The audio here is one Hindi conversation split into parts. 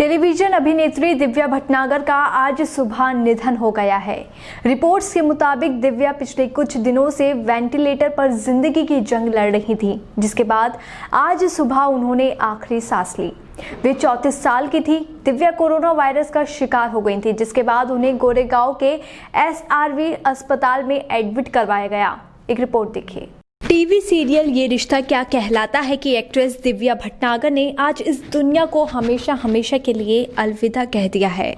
टेलीविजन अभिनेत्री दिव्या भटनागर का आज सुबह निधन हो गया है। रिपोर्ट्स के मुताबिक दिव्या पिछले कुछ दिनों से वेंटिलेटर पर जिंदगी की जंग लड़ रही थी, जिसके बाद आज सुबह उन्होंने आखिरी सांस ली। वे 34 साल की थी। दिव्या कोरोना वायरस का शिकार हो गई थी, जिसके बाद उन्हें गोरेगांव के SRV अस्पताल में एडमिट करवाया गया। एक रिपोर्ट देखिए। टीवी सीरियल ये रिश्ता क्या कहलाता है की एक्ट्रेस दिव्या भटनागर ने आज इस दुनिया को हमेशा हमेशा के लिए अलविदा कह दिया है।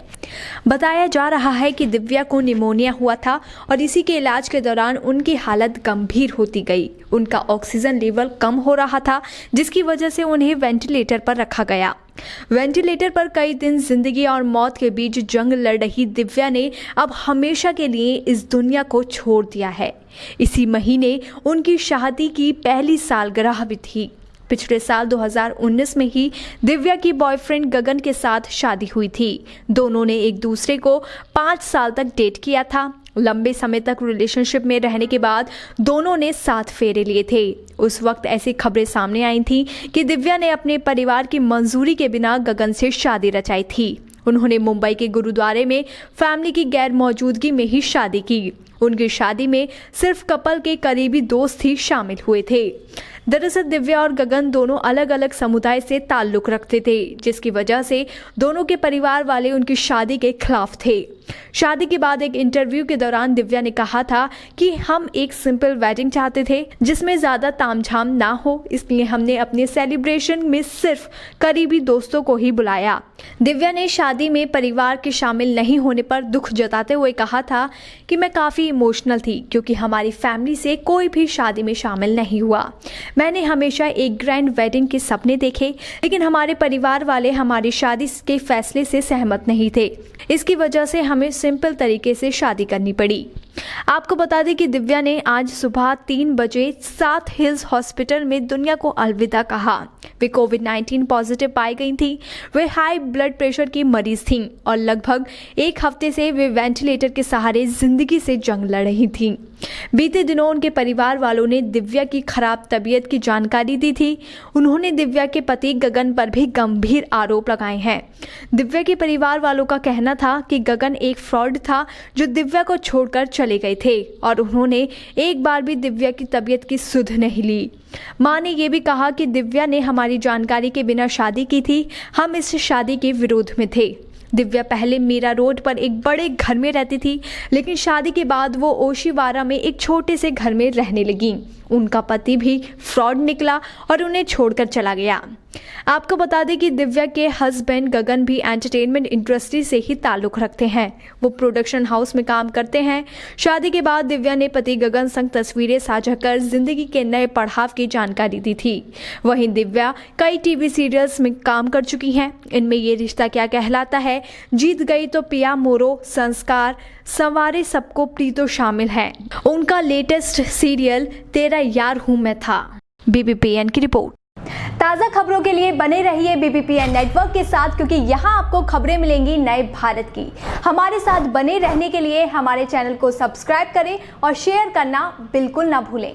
बताया जा रहा है कि दिव्या को निमोनिया हुआ था और इसी के इलाज के दौरान उनकी हालत गंभीर होती गई। उनका ऑक्सीजन लेवल कम हो रहा था, जिसकी वजह से उन्हें वेंटिलेटर पर रखा गया। वेंटिलेटर पर कई दिन जिंदगी और मौत के बीच जंग लड़ रही दिव्या ने अब हमेशा के लिए इस दुनिया को छोड़ दिया है। इसी महीने उनकी शादी की पहली सालगिरह भी थी। पिछले साल 2019 में ही दिव्या की बॉयफ्रेंड गगन के साथ शादी हुई थी। दोनों ने एक दूसरे को 5 साल तक डेट किया था। लंबे समय तक रिलेशनशिप में रहने के बाद दोनों ने 7 फेरे लिए थे। उस वक्त ऐसी खबरें सामने आई थी कि दिव्या ने अपने परिवार की मंजूरी के बिना गगन से शादी रचाई थी। उन्होंने मुंबई के गुरुद्वारे में फैमिली की गैर मौजूदगी में ही शादी की। उनकी शादी में सिर्फ कपल के करीबी दोस्त ही शामिल हुए थे। दरअसल दिव्या और गगन दोनों अलग अलग समुदाय से ताल्लुक रखते थे, जिसकी वजह से दोनों के परिवार वाले उनकी शादी के खिलाफ थे। शादी के बाद एक इंटरव्यू के दौरान दिव्या ने कहा था कि हम एक सिंपल वेडिंग चाहते थे, जिसमें ज्यादा तामझाम ना हो, इसलिए हमने अपने सेलिब्रेशन में सिर्फ करीबी दोस्तों को ही बुलाया। दिव्या ने शादी में परिवार के शामिल नहीं होने पर दुख जताते हुए कहा था कि मैं काफी इमोशनल थी, क्योंकि हमारी फैमिली से कोई भी शादी में शामिल नहीं हुआ। मैंने हमेशा एक ग्रैंड वेडिंग के सपने देखे, लेकिन हमारे परिवार वाले हमारी शादी के फैसले से सहमत नहीं थे। इसकी वजह से हमें सिंपल तरीके से शादी करनी पड़ी। आपको बता दें कि दिव्या ने आज सुबह 3 बजे साउथ हिल्स हॉस्पिटल में दुनिया को अलविदा कहा। वे कोविड-19 पॉजिटिव पाई गई थी। वे हाई ब्लड प्रेशर की मरीज थीं और लगभग 1 हफ्ते से वे वेंटिलेटर के सहारे जिंदगी से जंग लड़ रही थीं। बीते दिनों उनके परिवार वालों ने दिव्या की खराब तबीयत की जानकारी दी थी। उन्होंने दिव्या के पति गगन पर भी गंभीर आरोप लगाए हैं। दिव्या के परिवार वालों का कहना था कि गगन एक फ्रॉड था जो दिव्या को छोड़कर चले गए थे और उन्होंने एक बार भी दिव्या की तबीयत की सुध नहीं ली। मां ने यह भी कहा कि दिव्या ने हमारी जानकारी के बिना शादी की थी। हम इस शादी के विरोध में थे। दिव्या पहले मीरा रोड पर एक बड़े घर में रहती थी, लेकिन शादी के बाद वो ओशिवारा में एक छोटे से घर में रहने लगी। उनका पति भी फ्रॉड निकला और उन्हें छोड़कर चला गया। आपको बता दें कि दिव्या के हस्बैंड गगन भी एंटरटेनमेंट इंडस्ट्री से ही ताल्लुक रखते हैं। वो प्रोडक्शन हाउस में काम करते हैं। शादी के बाद दिव्या ने पति गगन संग तस्वीरें साझा कर जिंदगी के नए पड़ाव की जानकारी दी थी। वहीं दिव्या कई टीवी सीरियल्स में काम कर चुकी हैं। इनमें ये रिश्ता क्या कहलाता है, जीत गई तो पिया मोरो, संस्कार, संवारे सबको प्रीतो शामिल हैं। उनका लेटेस्ट सीरियल तेरा यार हूं मैं था। BBPN की रिपोर्ट। ताज़ा खबरों के लिए बने रहिए BBPN नेटवर्क के साथ, क्योंकि यहाँ आपको खबरें मिलेंगी नए भारत की। हमारे साथ बने रहने के लिए हमारे चैनल को सब्सक्राइब करें और शेयर करना बिल्कुल ना भूलें।